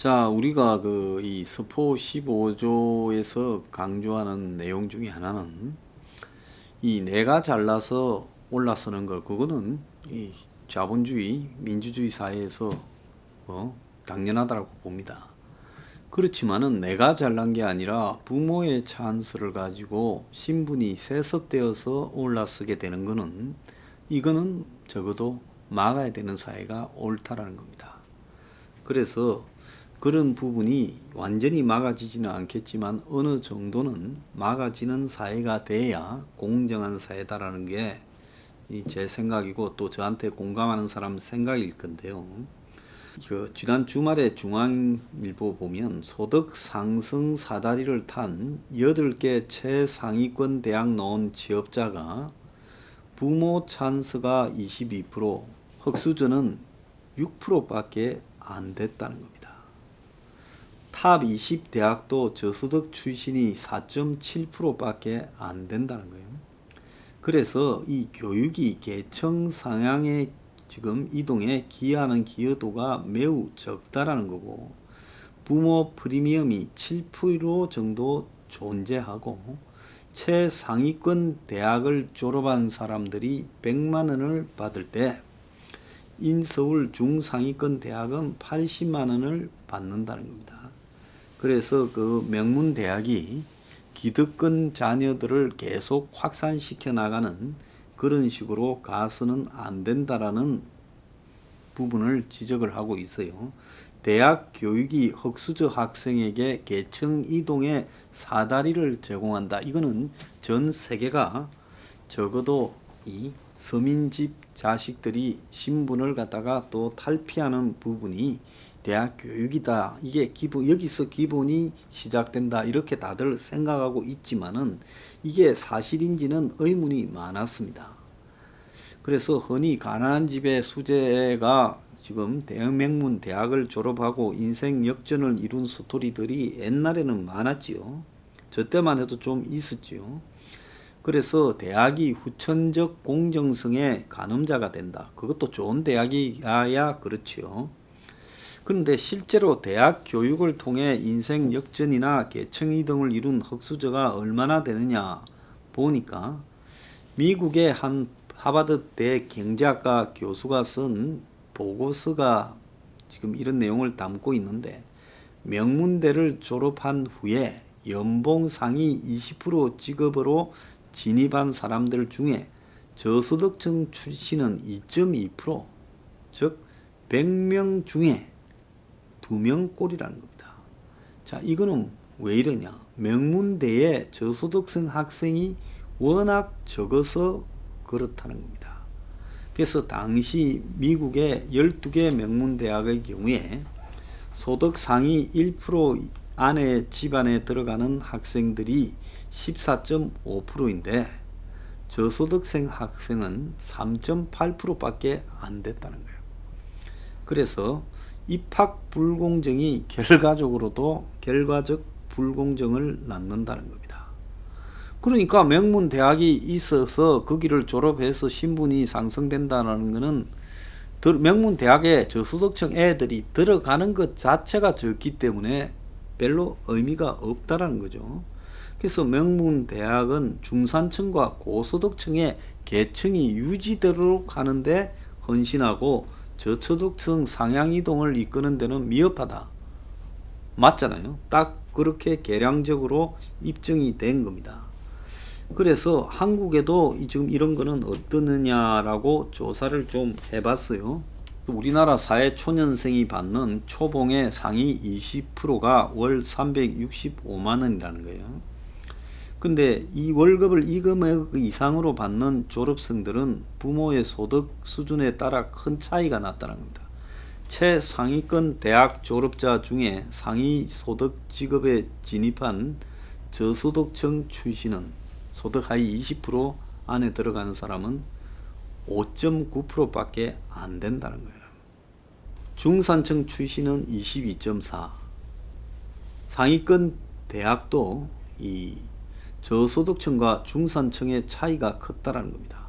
자, 우리가 이 서포 15조에서 강조하는 내용 중에 하나는 이 내가 잘나서 올라서는 걸, 그거는 이 자본주의, 민주주의 사회에서 당연하다고 봅니다. 그렇지만은 내가 잘난 게 아니라 부모의 찬스를 가지고 신분이 세습되어서 올라서게 되는 거는, 이거는 적어도 막아야 되는 사회가 옳다라는 겁니다. 그래서 그런 부분이 완전히 막아지지는 않겠지만 어느 정도는 막아지는 사회가 돼야 공정한 사회다라는 게 제 생각이고, 또 저한테 공감하는 사람 생각일 건데요. 지난 주말에 중앙일보 보면 소득 상승 사다리를 탄 8개 최상위권 대학 나온 취업자가 부모 찬스가 22%, 흑수저는 6%밖에 안 됐다는 겁니다. 탑 20 대학도 저소득 출신이 4.7%밖에 안 된다는 거예요. 그래서 이 교육이 계층 상향의 지금 이동에 기여하는 기여도가 매우 적다라는 거고, 부모 프리미엄이 7% 정도 존재하고, 최상위권 대학을 졸업한 사람들이 100만 원을 받을 때 인서울 중상위권 대학은 80만 원을 받는다는 겁니다. 그래서 그 명문 대학이 기득권 자녀들을 계속 확산시켜 나가는 그런 식으로 가서는 안 된다라는 부분을 지적을 하고 있어요. 대학 교육이 흑수저 학생에게 계층 이동의 사다리를 제공한다. 이거는 전 세계가 적어도 이 서민집 자식들이 신분을 갖다가 또 탈피하는 부분이 대학 교육이다. 이게 여기서 기본이 시작된다. 이렇게 다들 생각하고 있지만은 이게 사실인지는 의문이 많았습니다. 그래서 흔히 가난한 집의 수재가 지금 대명문 대학을 졸업하고 인생 역전을 이룬 스토리들이 옛날에는 많았지요. 저 때만 해도 좀 있었지요. 그래서 대학이 후천적 공정성의 가늠자가 된다. 그것도 좋은 대학이야 그렇지요. 그런데 실제로 대학 교육을 통해 인생 역전이나 계층 이동을 이룬 흑수저가 얼마나 되느냐 보니까, 미국의 한 하버드대 경제학과 교수가 쓴 보고서가 지금 이런 내용을 담고 있는데, 명문대를 졸업한 후에 연봉 상위 20% 직업으로 진입한 사람들 중에 저소득층 출신은 2.2%, 즉 100명 중에 2명꼴이라는 겁니다. 자, 이거는 왜 이러냐? 명문대에 저소득층 학생이 워낙 적어서 그렇다는 겁니다. 그래서 당시 미국의 12개 명문대학의 경우에 소득 상위 1% 안에 집안에 들어가는 학생들이 14.5%인데 저소득생 학생은 3.8%밖에 안 됐다는 거예요. 그래서 입학 불공정이 결과적 불공정을 낳는다는 겁니다. 그러니까 명문 대학이 있어서 거기를 졸업해서 신분이 상승된다는 것은 명문 대학에 저소득층 애들이 들어가는 것 자체가 적기 때문에 별로 의미가 없다라는 거죠. 그래서 명문 대학은 중산층과 고소득층의 계층이 유지되도록 하는데 헌신하고 저소득층 상향이동을 이끄는 데는 미흡하다. 맞잖아요. 딱 그렇게 계량적으로 입증이 된 겁니다. 그래서 한국에도 지금 이런 거는 어떠느냐라고 조사를 좀 해봤어요. 우리나라 사회초년생이 받는 초봉의 상위 20%가 월 365만 원이라는 거예요. 근데 이 월급을 이 금액 이상으로 받는 졸업생들은 부모의 소득 수준에 따라 큰 차이가 났다는 겁니다. 최상위권 대학 졸업자 중에 상위 소득 직업에 진입한 저소득층 출신은 소득 하위 20% 안에 들어가는 사람은 5.9%밖에 안 된다는 거예요. 중산층 출신은 22.4%. 상위권 대학도 이 저소득층과 중산층의 차이가 컸다는 겁니다.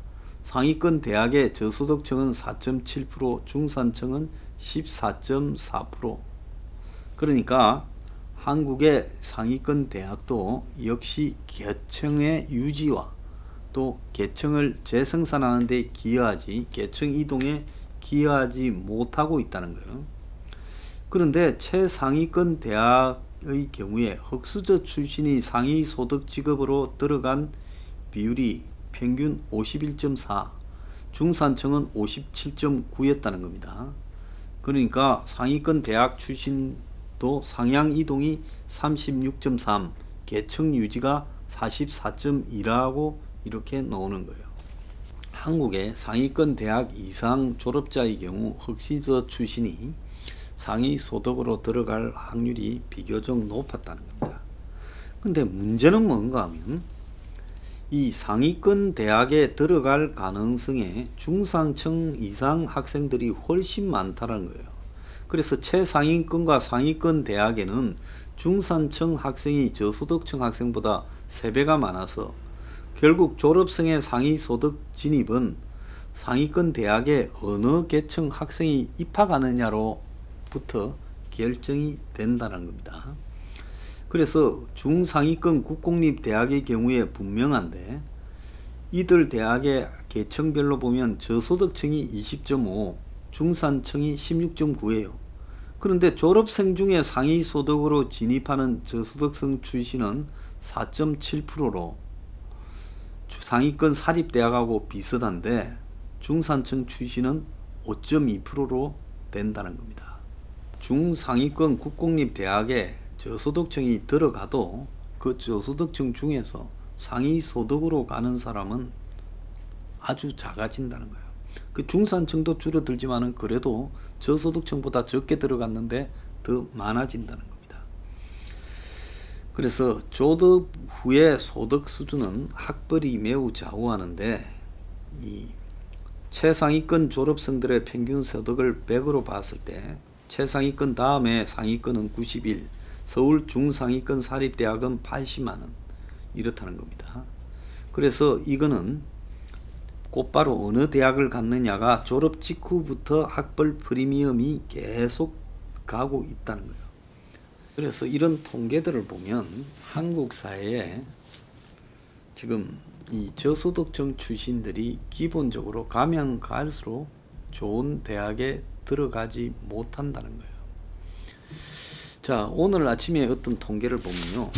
상위권 대학의 저소득층은 4.7%, 중산층은 14.4%. 그러니까 한국의 상위권 대학도 역시 계층의 유지와 또 계층을 재생산하는 데 기여하지 계층 이동에 기여하지 못하고 있다는 거예요. 그런데 최상위권 대학의 경우에 흑수저 출신이 상위 소득 직업으로 들어간 비율이 평균 51.4, 중산층은 57.9였다는 겁니다. 그러니까 상위권 대학 출신도 상향 이동이 36.3, 계층 유지가 44.2라고 이렇게 나오는 거예요. 한국의 상위권 대학 이상 졸업자의 경우 흑수저 출신이 상위 소득으로 들어갈 확률이 비교적 높았다는 겁니다. 근데 문제는 뭔가 하면 이 상위권 대학에 들어갈 가능성에 중산층 이상 학생들이 훨씬 많다는 거예요. 그래서 최상위권과 상위권 대학에는 중산층 학생이 저소득층 학생보다 3배가 많아서 결국 졸업생의 상위 소득 진입은 상위권 대학에 어느 계층 학생이 입학하느냐로부터 결정이 된다는 겁니다. 그래서 중상위권 국공립 대학의 경우에 분명한데 이들 대학의 계층별로 보면 저소득층이 20.5, 중산층이 16.9예요. 그런데 졸업생 중에 상위 소득으로 진입하는 저소득층 출신은 4.7%로 상위권 사립대학하고 비슷한데 중산층 출신은 5.2%로 된다는 겁니다. 중상위권 국공립 대학에 저소득층이 들어가도 그 저소득층 중에서 상위 소득으로 가는 사람은 아주 작아진다는 거예요. 그 중산층도 줄어들지만은 그래도 저소득층보다 적게 들어갔는데 더 많아진다는 겁니다. 그래서 졸업 후의 소득 수준은 학벌이 매우 좌우하는데 이 최상위권 졸업생들의 평균 소득을 100으로 봤을 때 최상위권 다음에 상위권은 91, 서울 중상위권 사립대학은 80만원 이렇다는 겁니다. 그래서 이거는 곧바로 어느 대학을 갔느냐가 졸업 직후부터 학벌 프리미엄이 계속 가고 있다는 거예요. 그래서 이런 통계들을 보면 한국 사회에 지금 이 저소득층 출신들이 기본적으로 가면 갈수록 좋은 대학에 들어가지 못한다는 거예요. 자, 오늘 아침에 어떤 통계를 보면요.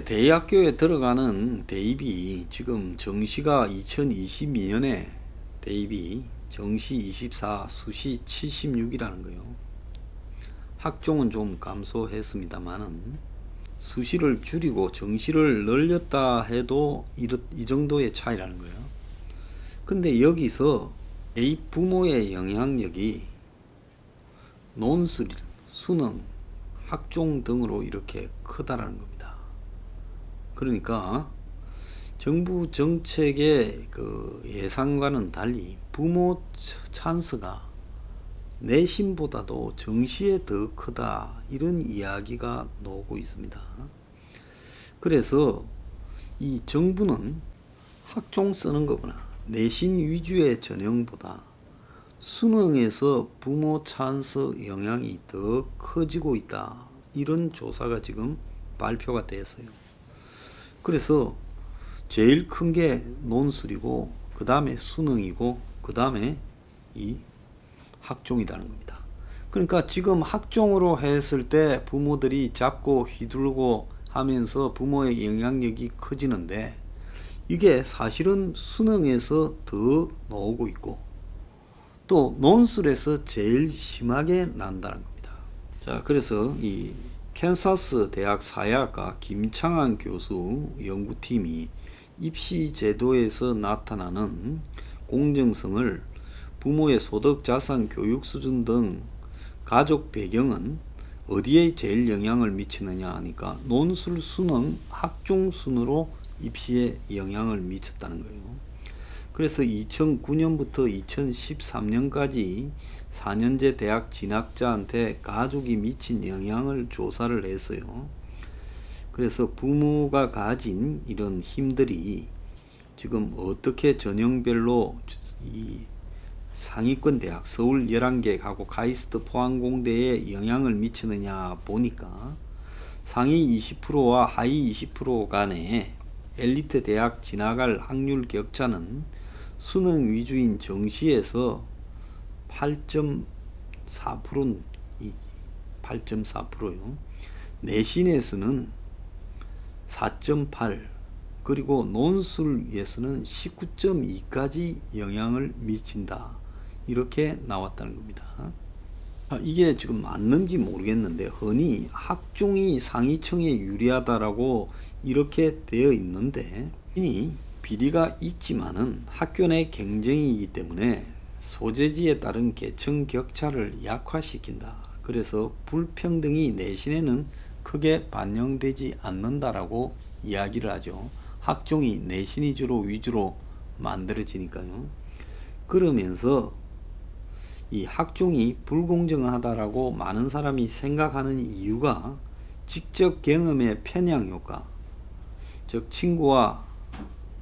대학교에 들어가는 대입이 지금 정시가 2022년에 대입이 정시 24, 수시 76이라는 거예요. 학종은 좀 감소했습니다만은 수시를 줄이고 정시를 늘렸다 해도 이 정도의 차이라는 거예요. 근데 여기서 대입 부모의 영향력이 논술, 수능, 학종 등으로 이렇게 크다라는 겁니다. 그러니까 정부 정책의 그 예상과는 달리 부모 찬스가 내신보다도 정시에 더 크다 이런 이야기가 나오고 있습니다. 그래서 이 정부는 학종 쓰는 것보다 내신 위주의 전형보다 수능에서 부모 찬스 영향이 더 커지고 있다 이런 조사가 지금 발표가 됐어요. 그래서 제일 큰 게 논술이고 그 다음에 수능이고 그 다음에 이 학종이라는 겁니다. 그러니까 지금 학종으로 했을 때 부모들이 잡고 휘둘고 하면서 부모의 영향력이 커지는데 이게 사실은 수능에서 더 나오고 있고 또 논술에서 제일 심하게 난다는 겁니다. 자, 그래서 이 캔사스 대학 사회학과 김창환 교수 연구팀이 입시 제도에서 나타나는 공정성을 부모의 소득, 자산, 교육 수준 등 가족 배경은 어디에 제일 영향을 미치느냐 하니까 논술, 수능, 학종 순으로 입시에 영향을 미쳤다는 거예요. 그래서 2009년부터 2013년까지 4년제 대학 진학자한테 가족이 미친 영향을 조사를 했어요. 그래서 부모가 가진 이런 힘들이 지금 어떻게 전형별로 이 상위권 대학 서울 11개하고 카이스트 포항공대에 영향을 미치느냐 보니까 상위 20%와 하위 20% 간의 엘리트 대학 진학할 확률 격차는 수능 위주인 정시에서 8.4%는 8.4%요. 내신에서는 4.8, 그리고 논술에서는 19.2까지 영향을 미친다. 이렇게 나왔다는 겁니다. 이게 지금 맞는지 모르겠는데 흔히 학종이 상위층에 유리하다라고 이렇게 되어 있는데 이니 비리가 있지만은 학교 내 경쟁이기 때문에 소재지에 따른 계층 격차를 약화시킨다. 그래서 불평등이 내신에는 크게 반영되지 않는다라고 이야기를 하죠. 학종이 내신 위주로 만들어지니까요. 그러면서 이 학종이 불공정하다라고 많은 사람이 생각하는 이유가 직접 경험의 편향 효과, 즉 친구와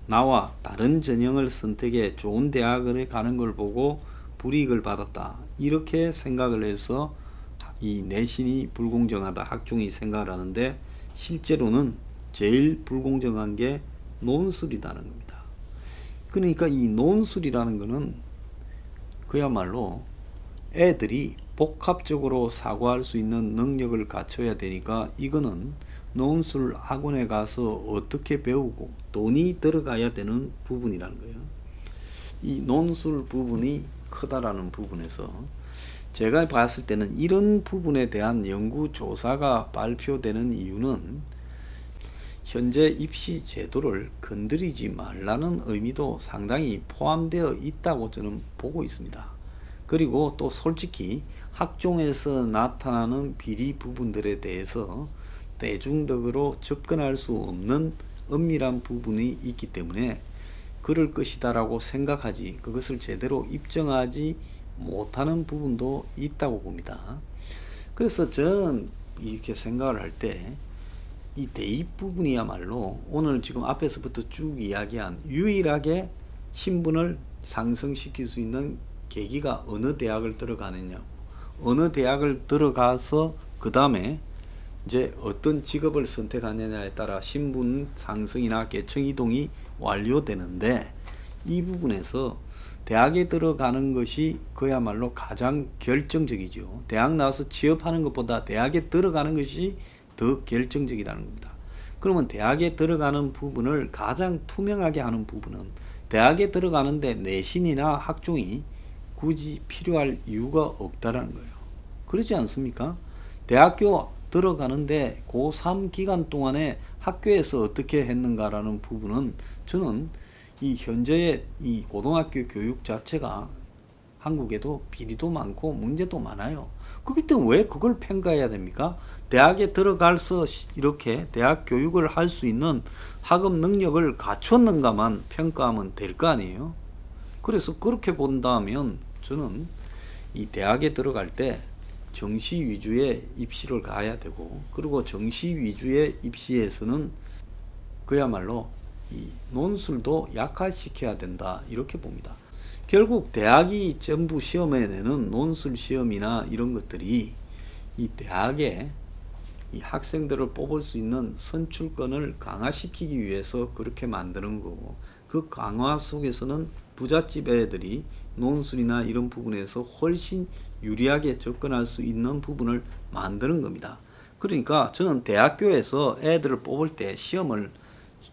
나와 다른 전형을 선택해 좋은 대학을 가는 걸 보고 불이익을 받았다, 이렇게 생각을 해서 이 내신이 불공정하다 학종이 생각을 하는데, 실제로는 제일 불공정한 게 논술이라는 겁니다. 그러니까 이 논술이라는 거는 그야말로 애들이 복합적으로 사고할 수 있는 능력을 갖춰야 되니까 이거는 논술 학원에 가서 어떻게 배우고 돈이 들어가야 되는 부분이라는 거예요. 이 논술 부분이 크다라는 부분에서 제가 봤을 때는 이런 부분에 대한 연구조사가 발표되는 이유는 현재 입시 제도를 건드리지 말라는 의미도 상당히 포함되어 있다고 저는 보고 있습니다. 그리고 또 솔직히 학종에서 나타나는 비리 부분들에 대해서 대중적으로 접근할 수 없는 엄밀한 부분이 있기 때문에 그럴 것이다라고 생각하지 그것을 제대로 입증하지 못하는 부분도 있다고 봅니다. 그래서 저는 이렇게 생각을 할 때 이 대입 부분이야말로 오늘 지금 앞에서부터 쭉 이야기한 유일하게 신분을 상승시킬 수 있는 계기가 어느 대학을 들어가느냐, 어느 대학을 들어가서 그 다음에 이제 어떤 직업을 선택하느냐에 따라 신분 상승이나 계층 이동이 완료되는데, 이 부분에서 대학에 들어가는 것이 그야말로 가장 결정적이죠. 대학 나와서 취업하는 것보다 대학에 들어가는 것이 더 결정적이라는 겁니다. 그러면 대학에 들어가는 부분을 가장 투명하게 하는 부분은 대학에 들어가는데 내신이나 학종이 굳이 필요할 이유가 없다라는 거예요. 그렇지 않습니까? 대학교 들어가는데 고3 기간 동안에 학교에서 어떻게 했는가라는 부분은 저는 이 현재의 이 고등학교 교육 자체가 한국에도 비리도 많고 문제도 많아요. 그렇기 때문에 왜 그걸 평가해야 됩니까? 대학에 들어가서 이렇게 대학 교육을 할 수 있는 학업 능력을 갖췄는가만 평가하면 될 거 아니에요. 그래서 그렇게 본다면 저는 이 대학에 들어갈 때 정시 위주의 입시를 가야 되고, 그리고 정시 위주의 입시에서는 그야말로 이 논술도 약화시켜야 된다, 이렇게 봅니다. 결국 대학이 전부 시험에 내는 논술 시험이나 이런 것들이 이 대학에 이 학생들을 뽑을 수 있는 선출권을 강화시키기 위해서 그렇게 만드는 거고, 그 강화 속에서는 부잣집 애들이 논술이나 이런 부분에서 훨씬 유리하게 접근할 수 있는 부분을 만드는 겁니다. 그러니까 저는 대학교에서 애들을 뽑을 때 시험을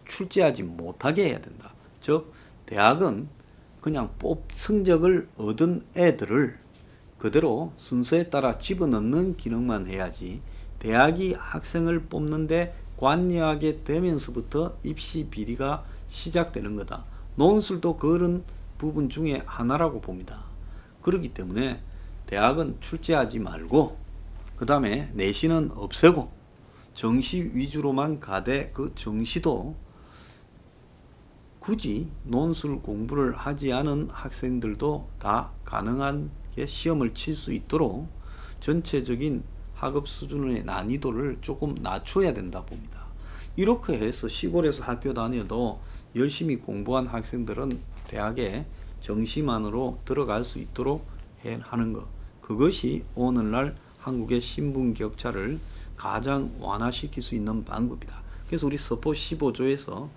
출제하지 못하게 해야 된다. 즉 대학은 그냥 성적을 얻은 애들을 그대로 순서에 따라 집어넣는 기능만 해야지, 대학이 학생을 뽑는데 관여하게 되면서부터 입시 비리가 시작되는 거다. 논술도 그런 부분 중에 하나라고 봅니다. 그렇기 때문에 대학은 출제하지 말고 그 다음에 내신은 없애고 정시 위주로만 가되, 그 정시도 굳이 논술 공부를 하지 않은 학생들도 다 가능한 시험을 칠 수 있도록 전체적인 학업 수준의 난이도를 조금 낮춰야 된다 봅니다. 이렇게 해서 시골에서 학교 다녀도 열심히 공부한 학생들은 대학에 정시만으로 들어갈 수 있도록 하는 것. 그것이 오늘날 한국의 신분 격차를 가장 완화시킬 수 있는 방법이다. 그래서 우리 서포 15조에서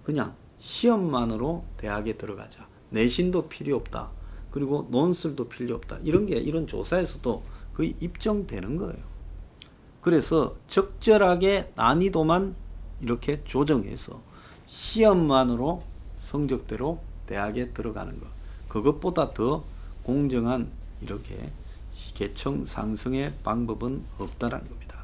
그냥 시험만으로 대학에 들어가자. 내신도 필요 없다. 그리고 논술도 필요 없다. 이런 게 이런 조사에서도 거의 입증되는 거예요. 그래서 적절하게 난이도만 이렇게 조정해서 시험만으로 성적대로 대학에 들어가는 것. 그것보다 더 공정한 이렇게 계층 상승의 방법은 없다라는 겁니다.